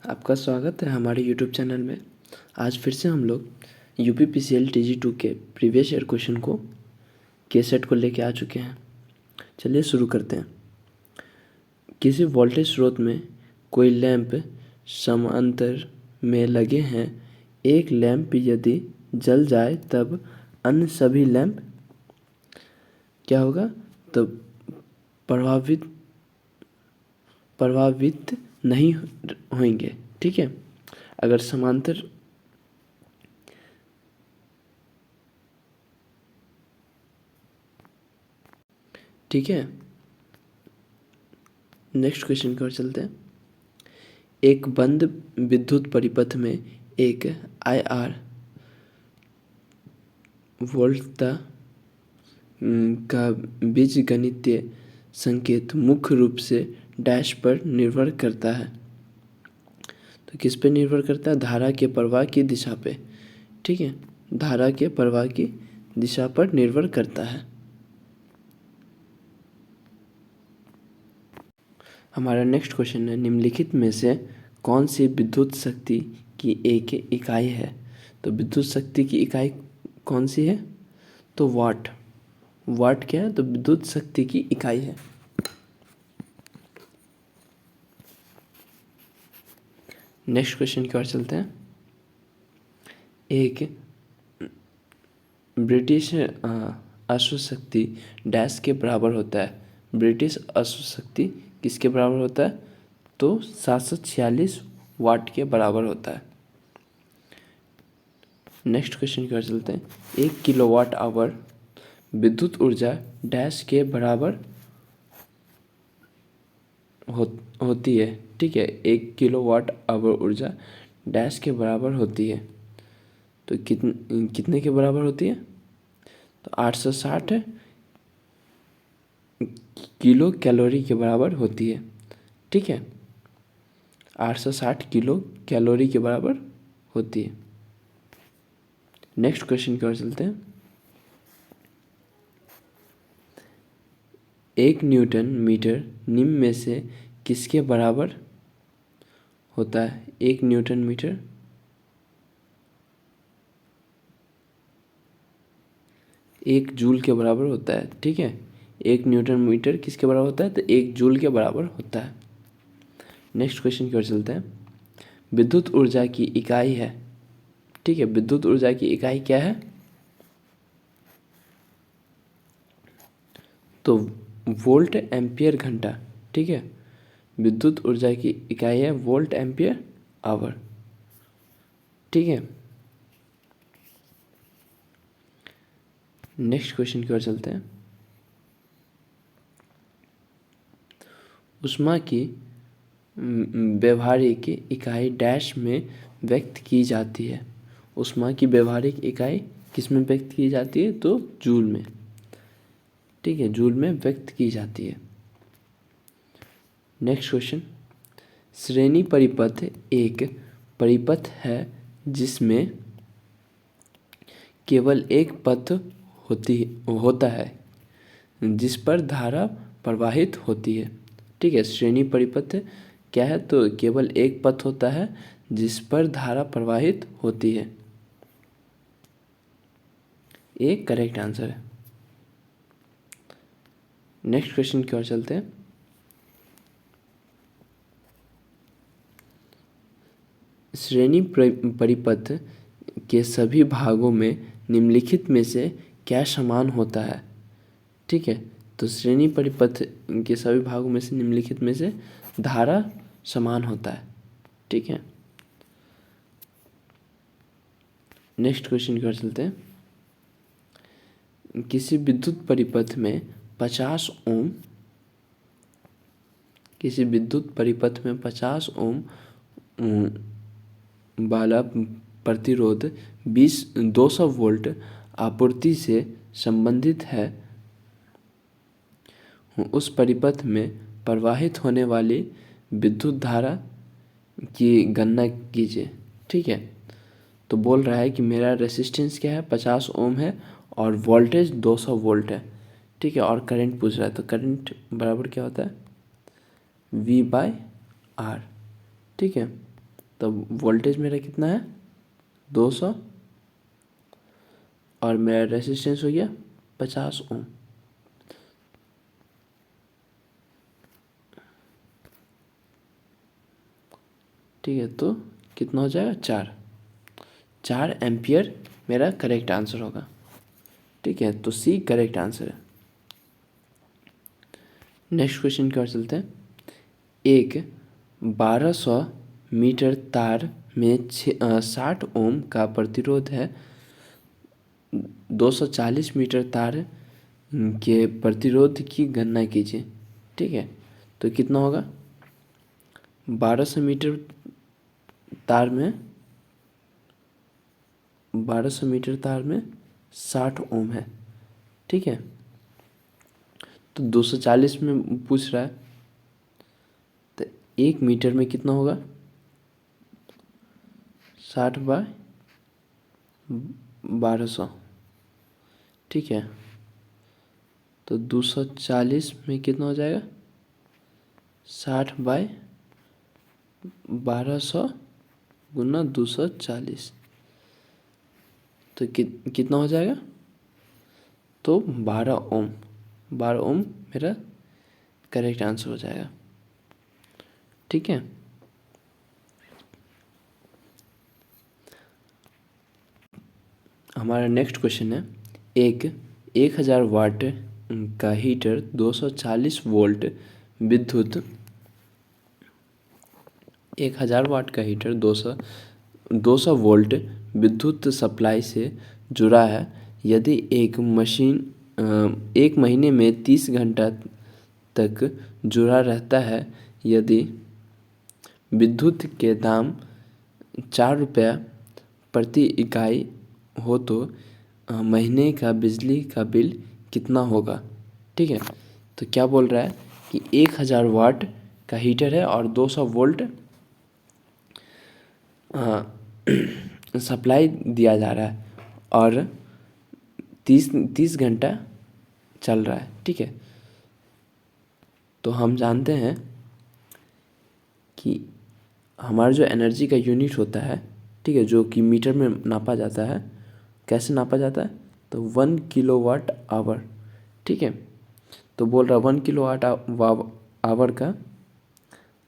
आपका स्वागत है हमारे यूट्यूब चैनल में। आज फिर से हम लोग UPPCL TG2 के प्रीवियस ईयर क्वेश्चन को सेट को लेके आ चुके हैं। चलिए शुरू करते हैं। किसी वोल्टेज स्रोत में कोई लैंप समांतर में लगे हैं। एक लैंप यदि जल जाए तब अन्य सभी लैंप क्या होगा? तो प्रभावित नहीं होंगे। ठीक है, अगर समांतर ठीक है, नेक्स्ट क्वेश्चन की ओर चलते हैं। एक बंद विद्युत परिपथ में एक IR वोल्टता का बीजगणितीय संकेत मुख्य रूप से डैश पर निर्भर करता है। तो किस पे निर्भर करता है? धारा के प्रवाह की दिशा पे। ठीक है, धारा के प्रवाह की दिशा पर निर्भर करता है। हमारा नेक्स्ट क्वेश्चन है, निम्नलिखित में से कौन सी विद्युत शक्ति की एक इकाई है? तो विद्युत शक्ति की इकाई कौन सी है? तो वाट। वाट क्या है? तो विद्युत शक्ति की इकाई है। नेक्स्ट क्वेश्चन की ओर चलते हैं। एक ब्रिटिश अश्वशक्ति डैश के बराबर होता है। ब्रिटिश अश्वशक्ति किसके बराबर होता है? तो 746 वाट के बराबर होता है। नेक्स्ट क्वेश्चन की ओर चलते हैं। 1 किलोवाट आवर विद्युत ऊर्जा डैश के बराबर होती है। ठीक है, 1 किलोवाट आवर ऊर्जा डैश के बराबर होती है। तो कितने के बराबर होती है? तो 860 किलो कैलोरी के बराबर होती है। ठीक है, 860 किलो कैलोरी के बराबर होती है। नेक्स्ट क्वेश्चन की ओर चलते हैं। 1 न्यूटन मीटर निम्न में से किसके बराबर होता है? 1 न्यूटन मीटर 1 जूल के बराबर होता है। ठीक है, 1 न्यूटन मीटर किसके बराबर होता है? तो 1 जूल के बराबर होता है। नेक्स्ट क्वेश्चन की ओर चलते हैं। विद्युत ऊर्जा की इकाई है। ठीक है, विद्युत ऊर्जा की इकाई क्या है? तो वोल्ट एम्पियर घंटा। ठीक है, विद्युत ऊर्जा की इकाई है वोल्ट एम्पियर आवर। ठीक है, नेक्स्ट क्वेश्चन की ओर चलते हैं। ऊष्मा की व्यवहारिक इकाई डैश में व्यक्त की जाती है। ऊष्मा की व्यवहारिक इकाई किस में व्यक्त की जाती है? तो जूल में। ठीक है, जूल में व्यक्त की जाती है। Next question. श्रेणी परिपथ एक परिपथ है जिसमें केवल एक पथ होता है जिस पर धारा प्रवाहित होती है। ठीक है, श्रेणी परिपथ क्या है? तो केवल एक पथ होता है जिस पर धारा प्रवाहित होती है। एक करेक्ट आंसर है। नेक्स्ट क्वेश्चन की ओर चलते हैं। श्रेणी परिपथ के सभी भागों में निम्नलिखित में से क्या समान होता है? ठीक है, तो श्रेणी परिपथ के सभी भागों में से निम्नलिखित में से धारा समान होता है। ठीक है, नेक्स्ट क्वेश्चन की ओर चलते हैं। किसी विद्युत परिपथ में 50 ओम वाला प्रतिरोध 200 वोल्ट आपूर्ति से संबंधित है। उस परिपथ में प्रवाहित होने वाली विद्युत धारा की गणना कीजिए। ठीक है, तो बोल रहा है कि मेरा रेसिस्टेंस क्या है? 50 ओम है और वोल्टेज 200 वोल्ट है। ठीक है, और करंट पूछ रहा है, तो करंट बराबर क्या होता है? V/R। ठीक है, तो वोल्टेज मेरा कितना है 200 और मेरा रेसिस्टेंस हो गया 50 ओम। ठीक है, तो कितना हो जाएगा 4 एम्पियर मेरा करेक्ट आंसर होगा। ठीक है, तो सी करेक्ट आंसर है। नेक्स्ट क्वेश्चन की ओर चलते हैं। एक 1200 मीटर तार में 60 ओम का प्रतिरोध है। 240 मीटर तार के प्रतिरोध की गणना कीजिए। ठीक है, तो कितना होगा 1200 मीटर तार में 60 ओम है। ठीक है, तो 240 में पूछ रहा है, तो 1 मीटर में कितना होगा 60/1200। ठीक है, तो 240 में कितना हो जाएगा 60/1200 गुना 240, तो कितना हो जाएगा, तो 12 ओम मेरा करेक्ट आंसर हो जाएगा। ठीक है, हमारा नेक्स्ट क्वेश्चन है। एक 1000 वाट का हीटर 240 वोल्ट विद्युत 1000 वाट का हीटर 200 वोल्ट विद्युत सप्लाई से जुड़ा है। यदि एक महीने में 30 घंटा तक जुड़ा रहता है, यदि विद्युत के दाम 4 रुपया प्रति इकाई हो, तो महीने का बिजली का बिल कितना होगा। ठीक है, तो क्या बोल रहा है कि 1000 वाट का हीटर है और 200 वोल्ट सप्लाई दिया जा रहा है और 30 घंटा चल रहा है। ठीक है, तो हम जानते हैं कि हमारा जो एनर्जी का यूनिट होता है, ठीक है, जो कि मीटर में नापा जाता है, कैसे नापा जाता है, तो 1 किलोवाट आवर। ठीक है, तो बोल रहा 1 किलोवाट आवर का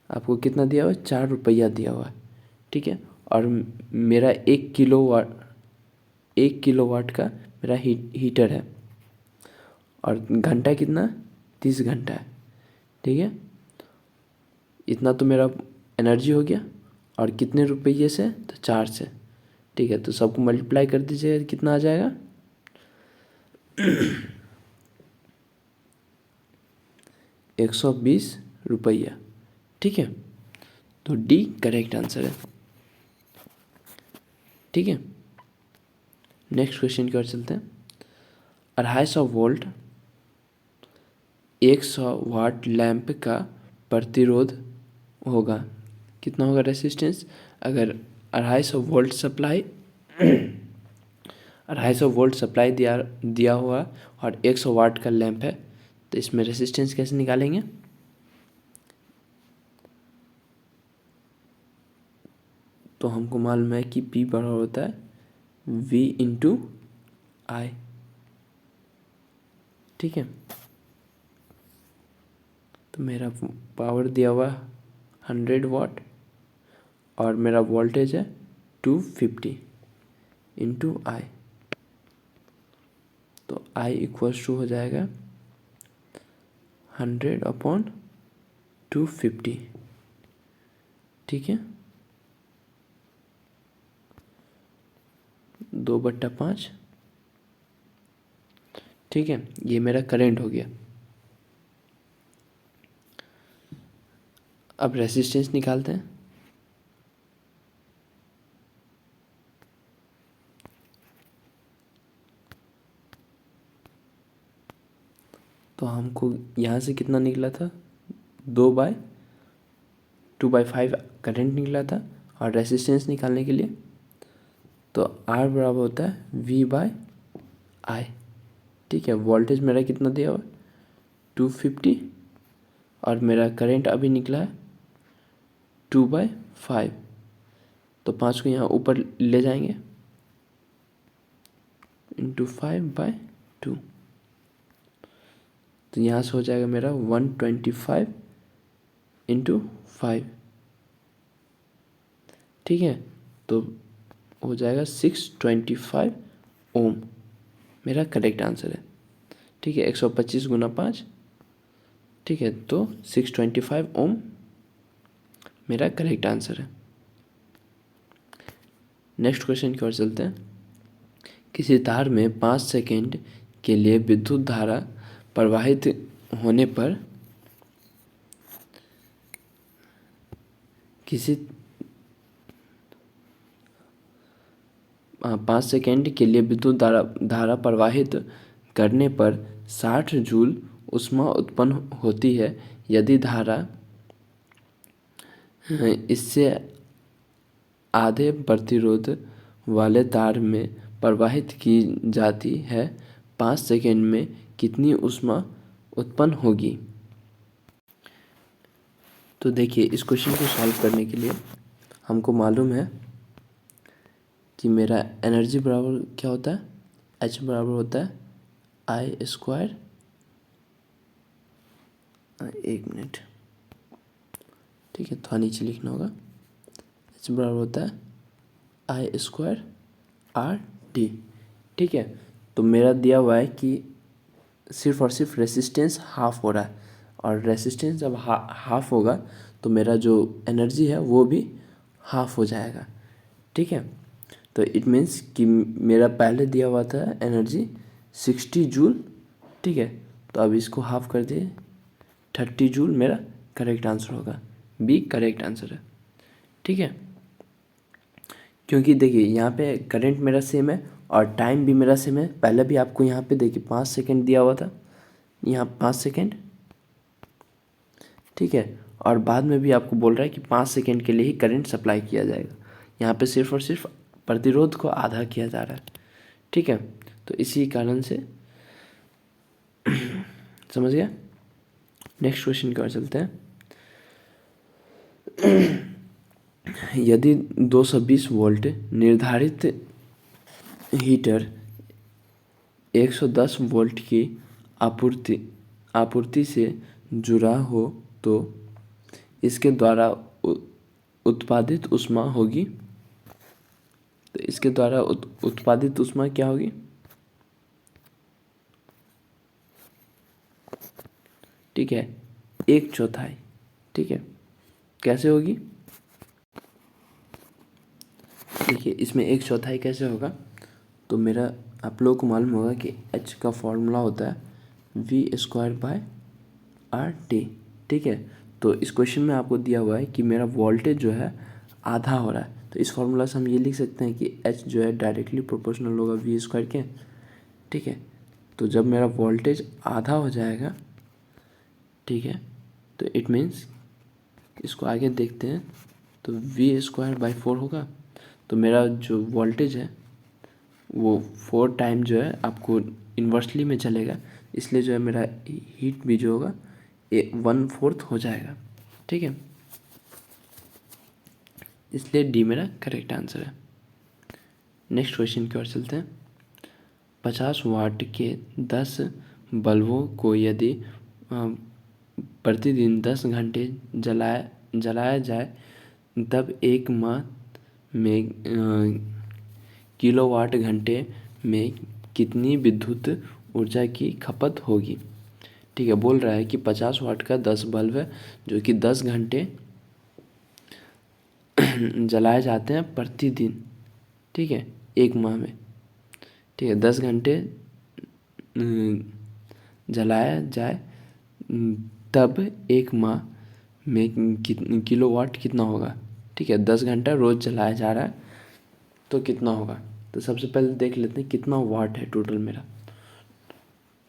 आपको कितना दिया हुआ है 4 रुपया दिया हुआ है। ठीक है, और मेरा 1 किलोवाट का मेरा हीटर है और घंटा कितना 30 घंटा है। ठीक है, इतना तो मेरा एनर्जी हो गया और कितने रुपये से, तो 4 से। ठीक है, तो सबको मल्टीप्लाई कर दीजिएगा, कितना आ जाएगा 120 रुपया। ठीक है, तो डी करेक्ट आंसर है। ठीक है, नेक्स्ट क्वेश्चन की ओर चलते हैं। 250 वोल्ट 100 वाट लैंप का प्रतिरोध होगा, कितना होगा रेसिस्टेंस। अगर 250 वोल्ट सप्लाई दिया हुआ और 100 वाट का लैंप है, तो इसमें रेसिस्टेंस कैसे निकालेंगे। तो हमको मालूम है कि P बराबर होता है V इंटू आई। ठीक है, तो मेरा पावर दिया हुआ 100 वाट और मेरा वोल्टेज है 250 इंटू आई, तो आई इक्वल्स टू हो जाएगा 100/250। ठीक है, 2/5। ठीक है, ये मेरा करंट हो गया। अब रेसिस्टेंस निकालते हैं। तो हमको यहाँ से कितना निकला था 2/5 करंट निकला था, और रेसिस्टेंस निकालने के लिए तो R बराबर होता है V/I। ठीक है, वोल्टेज मेरा कितना दिया हुआ 250 और मेरा करंट अभी निकला है 2/5, तो 5 को यहाँ ऊपर ले जाएंगे, इंटू 5/2, तो यहाँ से हो जाएगा मेरा 125 इंटू 5, ठीक है। तो हो जाएगा 625 ओम, मेरा करेक्ट आंसर है, ठीक है। 125 गुना 5, ठीक है, तो 625 ओम मेरा करेक्ट आंसर है। नेक्स्ट क्वेश्चन की ओर चलते हैं। किसी तार में 5 सेकेंड के लिए विद्युत धारा प्रवाहित होने पर किसी 5 सेकेंड के लिए विद्युत धारा प्रवाहित करने पर 60 जूल ऊष्मा उत्पन्न होती है। यदि धारा इससे आधे प्रतिरोध वाले तार में प्रवाहित की जाती है, 5 सेकेंड में कितनी ऊष्मा उत्पन्न होगी। तो देखिए, इस क्वेश्चन को सॉल्व करने के लिए हमको मालूम है कि मेरा एनर्जी बराबर क्या होता है, एच बराबर होता है आई स्क्वायर, एक मिनट, ठीक है, थोड़ा नीचे लिखना होगा। एच बराबर होता है आई स्क्वायर आर टी, ठीक है। तो मेरा दिया हुआ है कि सिर्फ और सिर्फ रेसिस्टेंस हाफ हो रहा है, और रेसिस्टेंस जब हाफ होगा तो मेरा जो एनर्जी है वो भी हाफ हो जाएगा, ठीक है। तो इट मीन्स कि मेरा पहले दिया हुआ था एनर्जी 60 जूल, ठीक है। तो अब इसको हाफ कर दिए, 30 जूल मेरा करेक्ट आंसर होगा, बी करेक्ट आंसर है, ठीक है। क्योंकि देखिए यहाँ पे करंट मेरा सेम है और टाइम भी मेरा सेम है। पहले भी आपको यहाँ पे देखिए 5 सेकेंड दिया हुआ था, यहाँ 5 सेकेंड, ठीक है, और बाद में भी आपको बोल रहा है कि 5 सेकेंड के लिए ही करंट सप्लाई किया जाएगा। यहाँ पे सिर्फ और सिर्फ प्रतिरोध को आधा किया जा रहा है, ठीक है। तो इसी कारण से समझ गया। नेक्स्ट क्वेश्चन की ओर चलते हैं। यदि 220 वोल्ट निर्धारित हीटर 110 वोल्ट की आपूर्ति से जुड़ा हो तो इसके द्वारा उत्पादित ऊष्मा होगी। तो इसके द्वारा उत्पादित ऊष्मा क्या होगी, ठीक है, 1/4, ठीक है। कैसे होगी, देखिए इसमें 1/4 कैसे होगा। तो मेरा आप लोगों को मालूम होगा कि H का फॉर्मूला होता है V²/RT, ठीक है। तो इस क्वेश्चन में आपको दिया हुआ है कि मेरा वोल्टेज जो है आधा हो रहा है, तो इस फॉर्मूला से हम ये लिख सकते हैं कि H जो है डायरेक्टली प्रोपोर्शनल होगा V² के, ठीक है। तो जब मेरा वोल्टेज आधा हो जाएगा, ठीक है, तो इट मीन्स इसको आगे देखते हैं, तो V²/4 होगा। तो मेरा जो वोल्टेज है वो 4 टाइम जो है आपको इन्वर्सली में चलेगा, इसलिए जो है मेरा हीट भी जो होगा 1/4 हो जाएगा, ठीक है। इसलिए डी मेरा करेक्ट आंसर है। नेक्स्ट क्वेश्चन की ओर चलते हैं। 50 वाट के 10 बल्बों को यदि प्रतिदिन 10 घंटे जलाया जाए तब एक माह में किलोवाट घंटे में कितनी विद्युत ऊर्जा की खपत होगी, ठीक है। बोल रहा है कि 50 वाट का 10 बल्ब है जो कि 10 घंटे जलाए जाते हैं प्रतिदिन, ठीक है, एक माह में, ठीक है। 10 घंटे जलाया जाए तब एक माह में किलोवाट कितना होगा, ठीक है। 10 घंटा रोज जलाया जा रहा है तो कितना होगा। तो सबसे पहले देख लेते हैं कितना वाट है टोटल मेरा।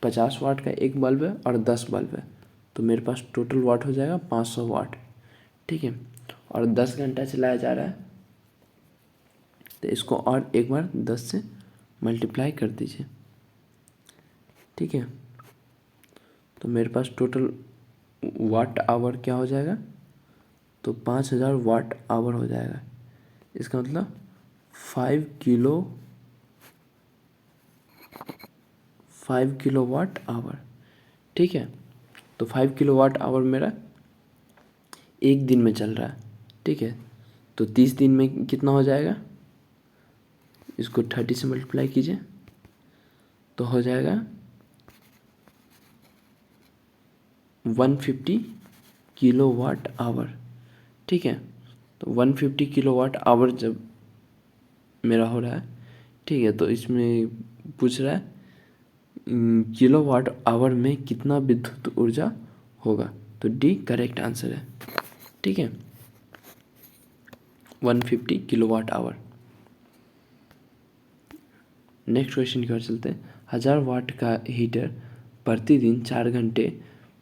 50 वाट का एक बल्ब है और 10 बल्ब है, तो मेरे पास टोटल वाट हो जाएगा 500 वाट, ठीक है। और 10 घंटा चलाया जा रहा है, तो इसको और एक बार 10 से मल्टीप्लाई कर दीजिए, ठीक है। तो मेरे पास टोटल वाट आवर क्या हो जाएगा, तो 5000 वाट आवर हो जाएगा, इसका मतलब 5 किलोवाट आवर। ठीक है, तो 5 किलोवाट आवर मेरा एक दिन में चल रहा है। ठीक है, तो 30 दिन में कितना हो जाएगा, इसको 30 से मल्टीप्लाई कीजिए तो हो जाएगा 150 किलोवाट आवर। ठीक है, तो 150 किलोवाट आवर जब मेरा हो रहा है, ठीक है, तो इसमें पूछ रहा है किलोवाट आवर में कितना विद्युत ऊर्जा होगा, तो डी करेक्ट आंसर है। ठीक है, 150 किलोवाट आवर। नेक्स्ट क्वेश्चन की ओर चलते हैं। 1000 वाट का हीटर प्रतिदिन 4 घंटे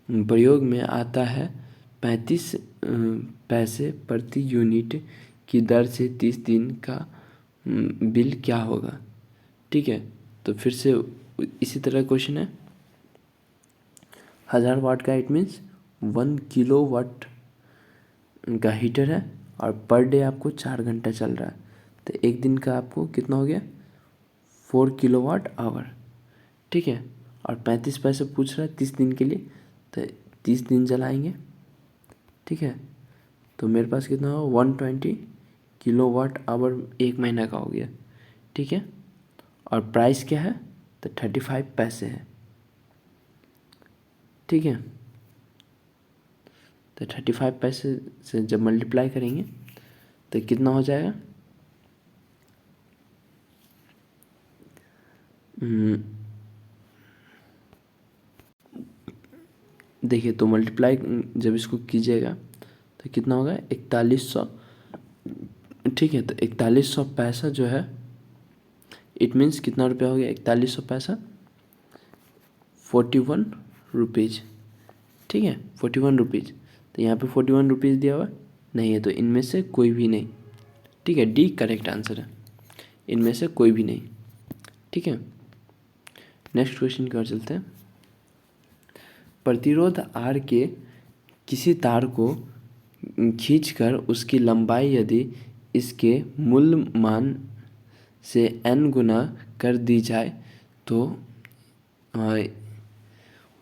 प्रयोग में आता है, 35 पैसे प्रति यूनिट की दर से 30 दिन का बिल क्या होगा। ठीक है, तो फिर से इसी तरह क्वेश्चन है। 1000 वाट का इट मीन्स 1 किलो वाट का हीटर है और पर डे आपको 4 घंटा चल रहा है, तो एक दिन का आपको कितना हो गया 4 किलोवाट आवर। ठीक है, और 35 पैसे पूछ रहा है 30 दिन के लिए, तो 30 दिन जलाएंगे। ठीक है, तो मेरे पास कितना हो 120 किलोवाट आवर एक महीना का हो गया। ठीक है, और प्राइस क्या है, तो 35 पैसे है। ठीक है, तो 35 पैसे से जब मल्टीप्लाई करेंगे तो कितना हो जाएगा, देखिए तो मल्टीप्लाई जब इसको कीजिएगा तो कितना होगा 4100। ठीक है, तो 4100 पैसा जो है इट मीन्स कितना रुपया हो गया 4100 पैसा 41 रुपीज़। ठीक है, 41 रुपीज़, तो यहाँ पे 41 रुपीज़ दिया हुआ नहीं है, तो इनमें से कोई भी नहीं। ठीक है, डी करेक्ट आंसर है, इनमें से कोई भी नहीं। ठीक है, नेक्स्ट क्वेश्चन की ओर चलते हैं। प्रतिरोध आर के किसी तार को खींचकर उसकी लंबाई यदि इसके मूल मान से n गुना कर दी जाए तो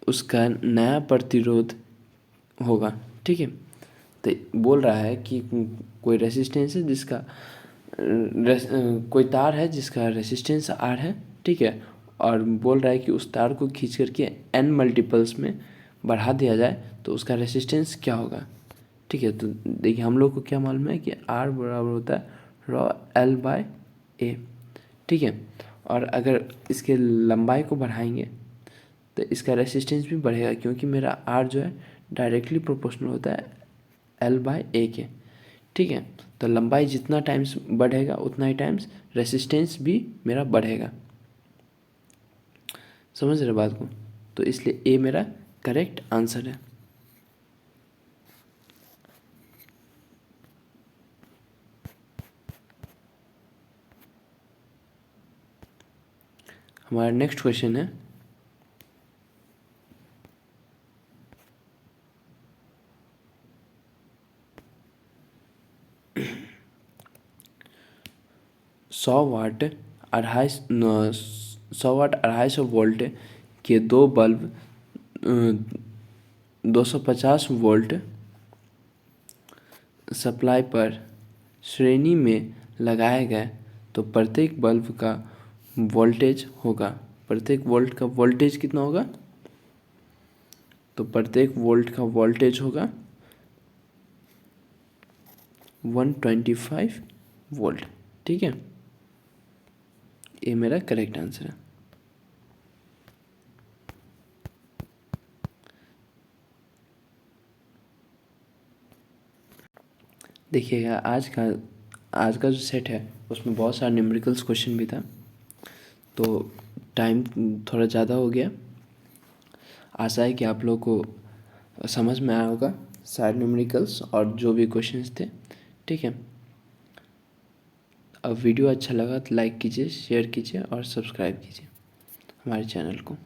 उसका नया प्रतिरोध होगा। ठीक है, तो बोल रहा है कि कोई रेसिस्टेंस है जिसका कोई तार है जिसका रेसिस्टेंस R है। ठीक है, और बोल रहा है कि उस तार को खींच करके n मल्टीपल्स में बढ़ा दिया जाए तो उसका रेसिस्टेंस क्या होगा। ठीक है, तो देखिए हम लोग को क्या मालूम है कि R बराबर होता है रॉ L/A। ठीक है, और अगर इसके लंबाई को बढ़ाएंगे तो इसका रेसिस्टेंस भी बढ़ेगा, क्योंकि मेरा R जो है डायरेक्टली प्रोपोर्शनल होता है L/A के। ठीक है, तो लंबाई जितना टाइम्स बढ़ेगा उतना ही टाइम्स रेसिस्टेंस भी मेरा बढ़ेगा। समझ रहे बात को, तो इसलिए ए मेरा करेक्ट आंसर है। हमारा नेक्स्ट क्वेश्चन है 100 वाट 250 वोल्ट के दो बल्ब 250 वोल्ट सप्लाई पर श्रेणी में लगाए गए तो प्रत्येक बल्ब का वोल्टेज होगा, प्रत्येक वोल्ट का वोल्टेज कितना होगा, तो प्रत्येक वोल्ट का वोल्टेज होगा 125 वोल्ट। ठीक है, ये मेरा करेक्ट आंसर है। देखिएगा आज का जो सेट है उसमें बहुत सारा न्यूमेरिकल्स क्वेश्चन भी था, तो टाइम थोड़ा ज़्यादा हो गया। आशा है कि आप लोग को समझ में आया होगा सारे न्यूमेरिकल्स और जो भी क्वेश्चंस थे। ठीक है, अब वीडियो अच्छा लगा तो लाइक कीजिए, शेयर कीजिए और सब्सक्राइब कीजिए हमारे चैनल को।